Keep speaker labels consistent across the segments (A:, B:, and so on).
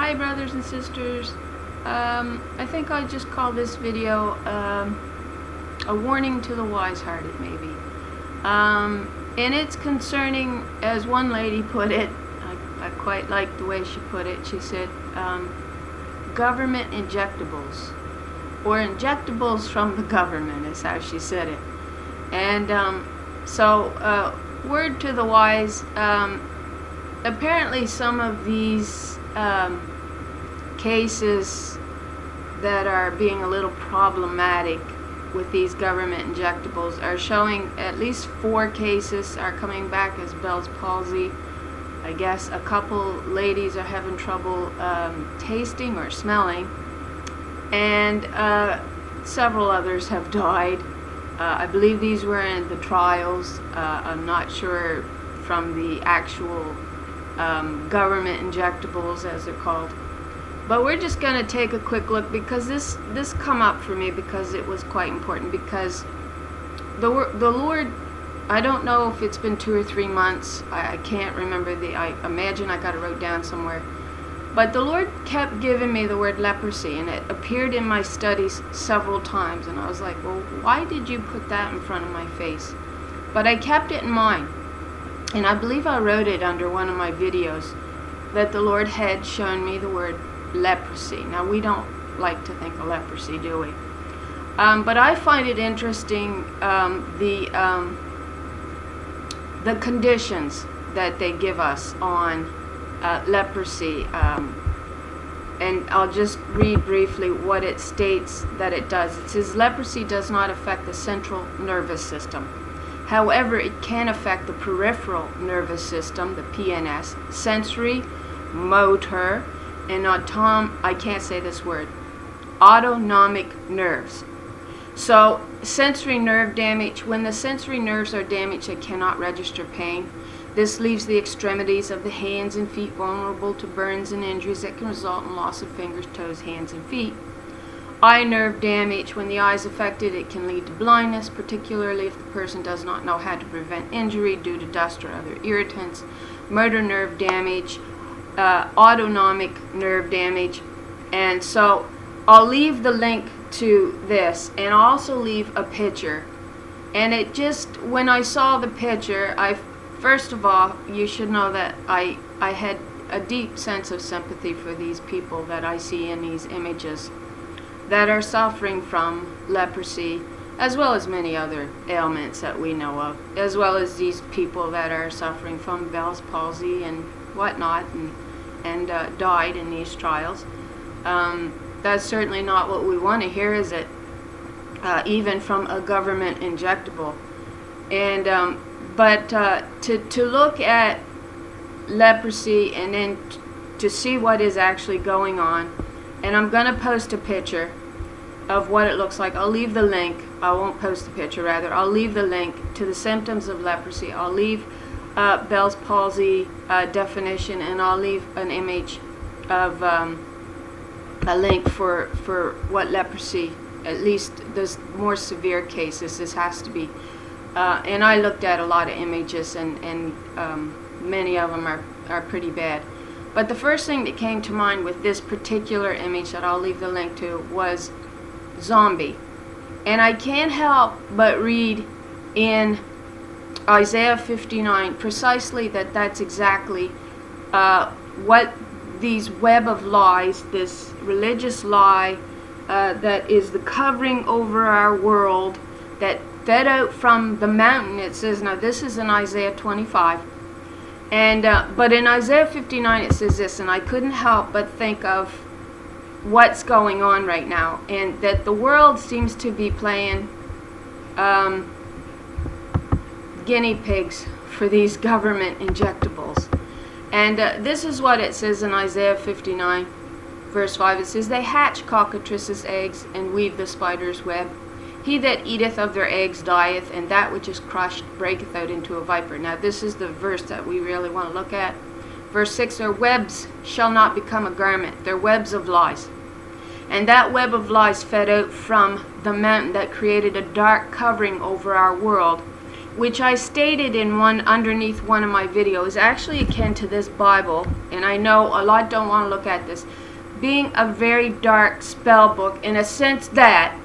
A: Hi brothers and sisters. I think I'll just call this video a warning to the wise-hearted, maybe. And it's concerning, as one lady put it, I quite liked the way she put it. She said, government injectables, or injectables from the government is how she said it. And word to the wise, apparently some of these cases that are being a little problematic with these government injectables are showing at least 4 cases are coming back as Bell's palsy. I guess a couple ladies are having trouble tasting or smelling, and several others have died. I believe these were in the trials. I'm not sure from the actual government injectables, as they're called. But we're just going to take a quick look, because this come up for me because it was quite important. Because the Lord, I don't know if it's been 2 or 3 months. I can't remember I imagine I got it wrote down somewhere. But the Lord kept giving me the word leprosy, and it appeared in my studies several times. And I was like, well, why did you put that in front of my face? But I kept it in mind. And I believe I wrote it under one of my videos, that the Lord had shown me the word leprosy. Now, we don't like to think of leprosy, do we? But I find it interesting, the conditions that they give us on leprosy. And I'll just read briefly what it states that it does. It says, leprosy does not affect the central nervous system. However, it can affect the peripheral nervous system, the PNS, sensory, motor, and I can't say this word, autonomic nerves. So, sensory nerve damage. When the sensory nerves are damaged, they cannot register pain. This leaves the extremities of the hands and feet vulnerable to burns and injuries that can result in loss of fingers, toes, hands, and feet. Eye nerve damage. When the eye is affected, it can lead to blindness, particularly if the person does not know how to prevent injury due to dust or other irritants. Motor nerve damage, autonomic nerve damage. And so I'll leave the link to this, and I'll also leave a picture. And it just, when I saw the picture, first of all, you should know that I had a deep sense of sympathy for these people that I see in these images that are suffering from leprosy, as well as many other ailments that we know of, as well as these people that are suffering from Bell's palsy and whatnot, and died in these trials. That's certainly not what we want to hear, is it? Even from a government injectable. And but to look at leprosy and then to see what is actually going on, and I'm going to post a picture of what it looks like. I'll leave the link. I won't post the picture, rather. I'll leave the link to the symptoms of leprosy. I'll leave Bell's palsy definition, and I'll leave an image of a link for what leprosy, at least there's more severe cases, this has to be. And I looked at a lot of images, and many of them are pretty bad. But the first thing that came to mind with this particular image that I'll leave the link to was zombie. And I can't help but read in Isaiah 59 precisely that's exactly what these web of lies, this religious lie that is the covering over our world, that fed out from the mountain. It says, now this is in Isaiah 25. And but in Isaiah 59 it says this, and I couldn't help but think of what's going on right now, and that the world seems to be playing guinea pigs for these government injectables. And this is what it says in Isaiah 59 verse 5. It says, they hatch cockatrices' eggs and weave the spider's web. He that eateth of their eggs dieth, and that which is crushed breaketh out into a viper. Now this is the verse that we really want to look at. Verse 6, their webs shall not become a garment, their webs of lies. And that web of lies fed out from the mountain that created a dark covering over our world. which I stated in underneath one of my videos, actually akin to this Bible, and I know a lot don't want to look at this, being a very dark spell book in a sense that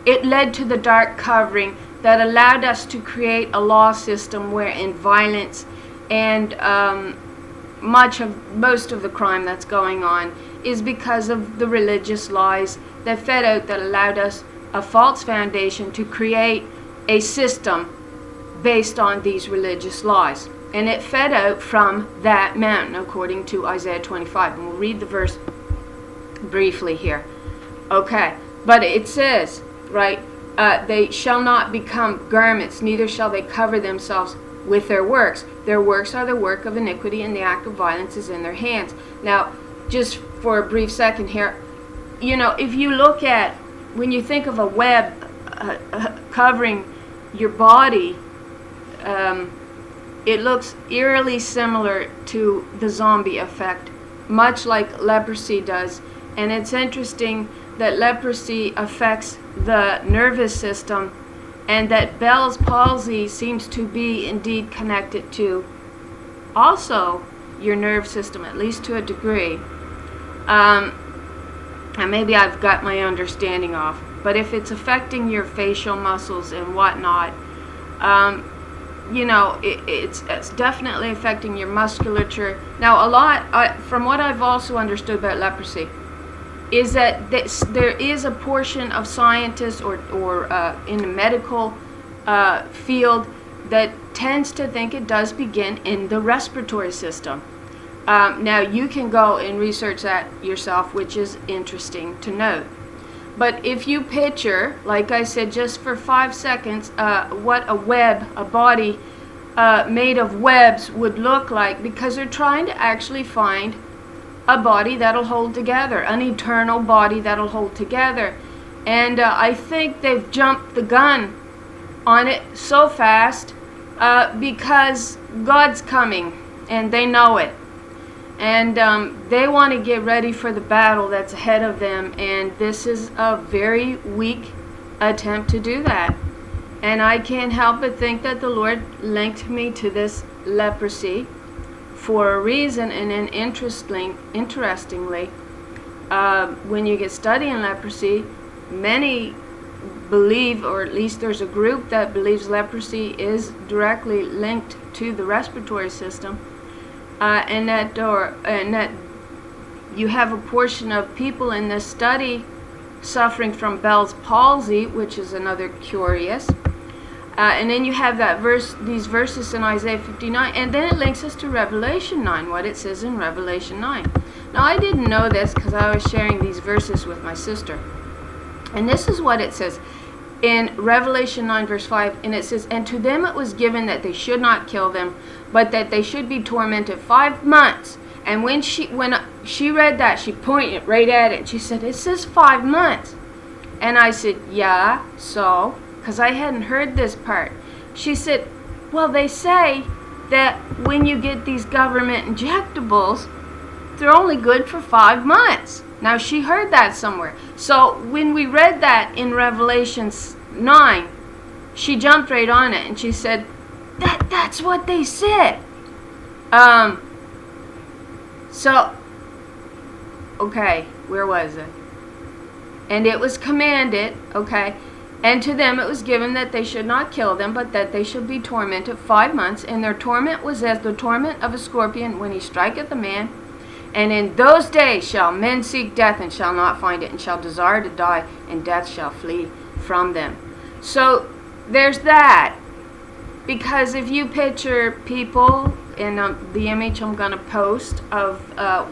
A: it led to the dark covering that allowed us to create a law system wherein violence and most of the crime that's going on is because of the religious lies that fed out, that allowed us a false foundation to create a system based on these religious lies. And it fed out from that mountain, according to Isaiah 25. And we'll read the verse briefly here. Okay, but it says, right, they shall not become garments, neither shall they cover themselves with their works. Their works are the work of iniquity, and the act of violence is in their hands. Now, just for a brief second here, you know, if you look at, when you think of a web covering your body, it looks eerily similar to the zombie effect, much like leprosy does. And it's interesting that leprosy affects the nervous system, and that Bell's palsy seems to be indeed connected to also your nerve system, at least to a degree. And maybe I've got my understanding off, but if it's affecting your facial muscles and whatnot, you know, it's definitely affecting your musculature. Now, from what I've also understood about leprosy, is that there is a portion of scientists or in the medical field that tends to think it does begin in the respiratory system. Now, you can go and research that yourself, which is interesting to note. But if you picture, like I said, just for 5 seconds, what a body made of webs would look like, because they're trying to actually find a body that'll hold together, an eternal body that'll hold together. And I think they've jumped the gun on it so fast because God's coming, and they know it. And they want to get ready for the battle that's ahead of them, and this is a very weak attempt to do that. And I can't help but think that the Lord linked me to this leprosy for a reason. And then interestingly, when you get studying leprosy, many believe, or at least there's a group that believes leprosy is directly linked to the respiratory system, and that you have a portion of people in this study suffering from Bell's palsy, which is another curious. And then you have these verses in Isaiah 59, and then it links us to Revelation 9, what it says in Revelation 9. Now, I didn't know this because I was sharing these verses with my sister. And this is what it says in Revelation 9, verse 5, and it says, "And to them it was given that they should not kill them, but that they should be tormented 5 months." And when she read that, she pointed right at it, and she said, "It says 5 months." And I said, "Yeah, so?" Because I hadn't heard this part. She said, "Well, they say that when you get these government injectables, they're only good for 5 months. Now, she heard that somewhere. So when we read that in Revelation 9, she jumped right on it, and she said, that's what they said. So, okay, where was it? "And it was commanded," okay, "and to them it was given that they should not kill them, but that they should be tormented 5 months. And their torment was as the torment of a scorpion when he striketh a man. And in those days shall men seek death, and shall not find it, and shall desire to die, and death shall flee from them." So there's that. Because if you picture people, in the image I'm going to post of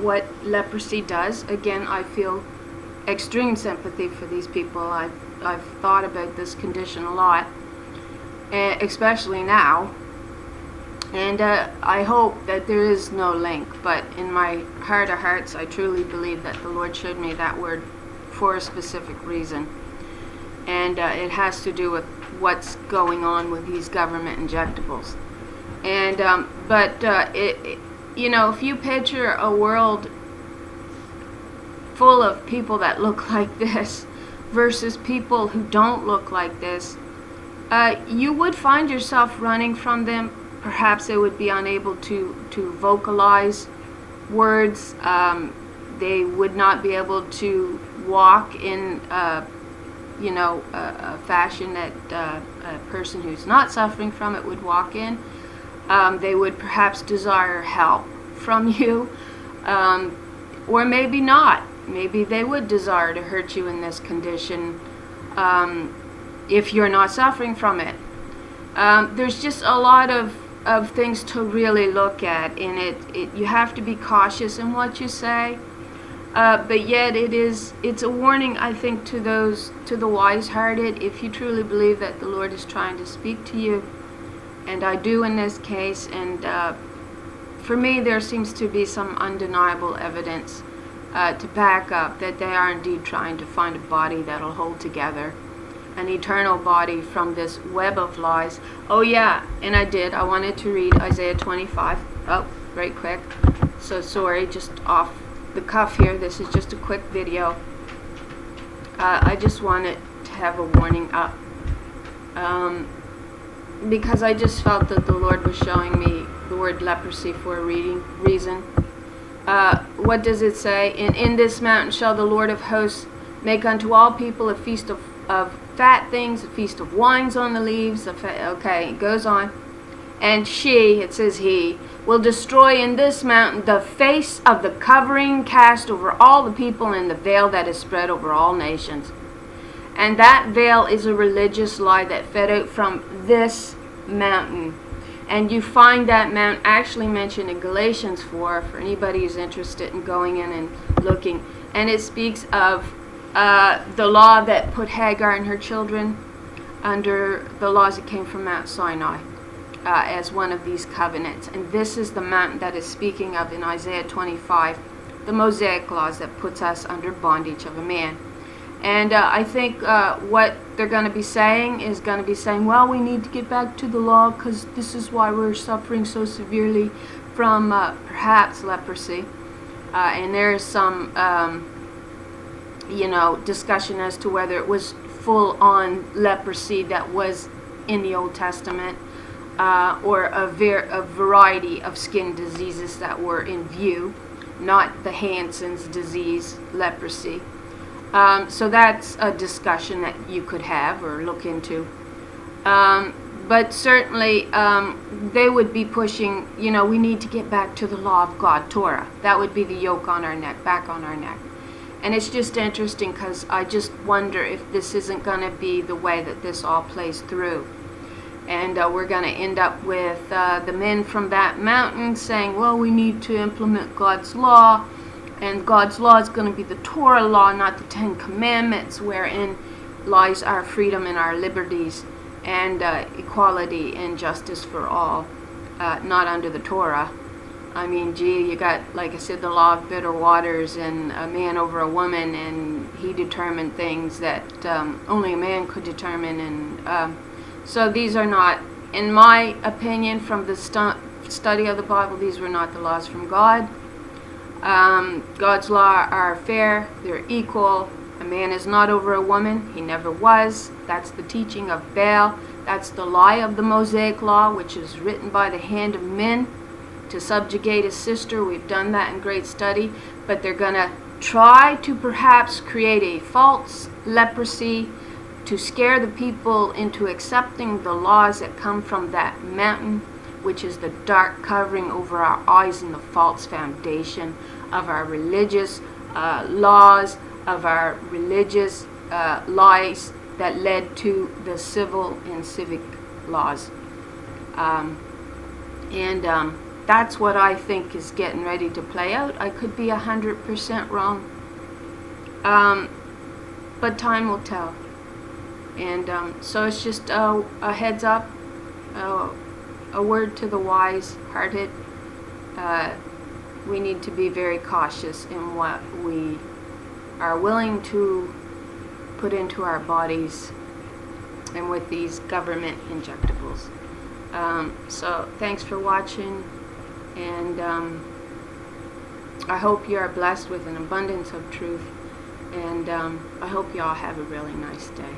A: what leprosy does, again, I feel extreme sympathy for these people. I've thought about this condition a lot, especially now. And I hope that there is no link, but in my heart of hearts, I truly believe that the Lord showed me that word for a specific reason. And it has to do with what's going on with these government injectables. And you know, if you picture a world full of people that look like this versus people who don't look like this, you would find yourself running from them. Perhaps they would be unable to vocalize words. They would not be able to walk in a fashion that a person who's not suffering from it would walk in. They would perhaps desire help from you, or maybe not. Maybe they would desire to hurt you in this condition if you're not suffering from it. There's just a lot of things to really look at in it. You have to be cautious in what you say, but yet it's a warning, I think, to the wise-hearted. If you truly believe that the Lord is trying to speak to you, and I do in this case, and for me there seems to be some undeniable evidence to back up that they are indeed trying to find a body that'll hold together, an eternal body from this web of lies. Oh yeah, and I wanted to read Isaiah 25. Oh, right quick. So sorry, just off the cuff here. This is just a quick video. I just wanted to have a warning up. Because I just felt that the Lord was showing me the word leprosy for a reason. What does it say? In this mountain shall the Lord of hosts make unto all people a feast of fat things, a feast of wines on the leaves. Okay, it goes on. And she, it says he, will destroy in this mountain the face of the covering cast over all the people and the veil that is spread over all nations. And that veil is a religious lie that fed out from this mountain. And you find that mountain actually mentioned in Galatians 4 for anybody who's interested in going in and looking. And it speaks of the law that put Hagar and her children under the laws that came from Mount Sinai as one of these covenants. And this is the mountain that is speaking of in Isaiah 25, the Mosaic laws that puts us under bondage of a man. And I think what they're going to be saying is going to be saying, well, we need to get back to the law because this is why we're suffering so severely from perhaps leprosy. And there is some discussion as to whether it was full-on leprosy that was in the Old Testament, or a variety of skin diseases that were in view, not the Hansen's disease, leprosy. So that's a discussion that you could have or look into. But certainly they would be pushing, we need to get back to the law of God, Torah. That would be the yoke on our neck, back on our neck. And it's just interesting because I just wonder if this isn't going to be the way that this all plays through. And we're going to end up with the men from that mountain saying, well, we need to implement God's law. And God's law is going to be the Torah law, not the Ten Commandments, wherein lies our freedom and our liberties and equality and justice for all, not under the Torah. I mean, gee, you got, like I said, the law of bitter waters and a man over a woman, and he determined things that only a man could determine. And so these are not, in my opinion, from the study of the Bible, these were not the laws from God. God's law are fair, they're equal. A man is not over a woman, he never was. That's the teaching of Baal. That's the lie of the Mosaic law, which is written by the hand of men to subjugate his sister. We've done that in great study, but they're going to try to perhaps create a false leprosy to scare the people into accepting the laws that come from that mountain, which is the dark covering over our eyes and the false foundation of our religious laws, of our religious lies that led to the civil and civic laws. That's what I think is getting ready to play out. I could be 100% wrong, but time will tell. And so it's just a heads up, a word to the wise-hearted. We need to be very cautious in what we are willing to put into our bodies and with these government injectables. So thanks for watching, and I hope you are blessed with an abundance of truth, and I hope you all have a really nice day.